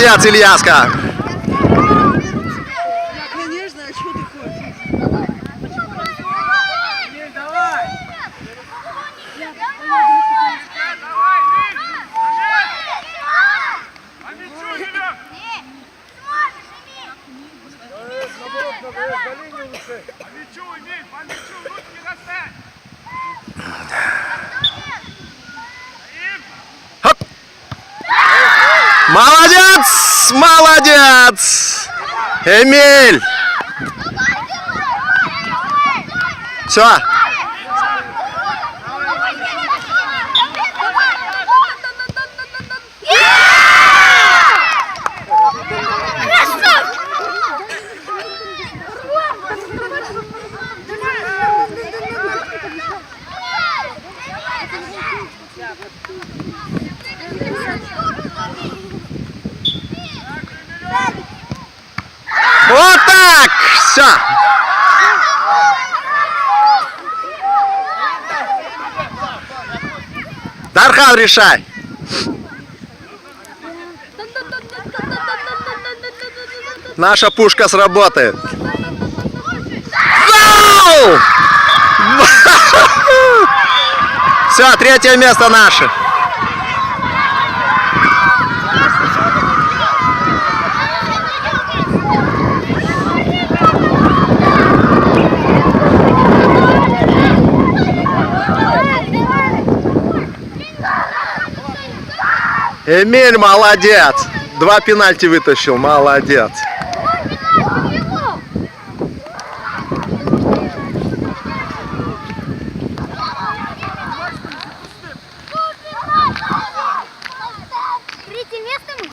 Молодец, Ильяска. Конечно, а что ты хочешь? Молодец! Молодец! Эмиль! Все. Вот так! Все. Дархан, решай. Наша пушка сработает. Гол! Все, третье место наше. Эмиль молодец. 2 пенальти вытащил. Молодец.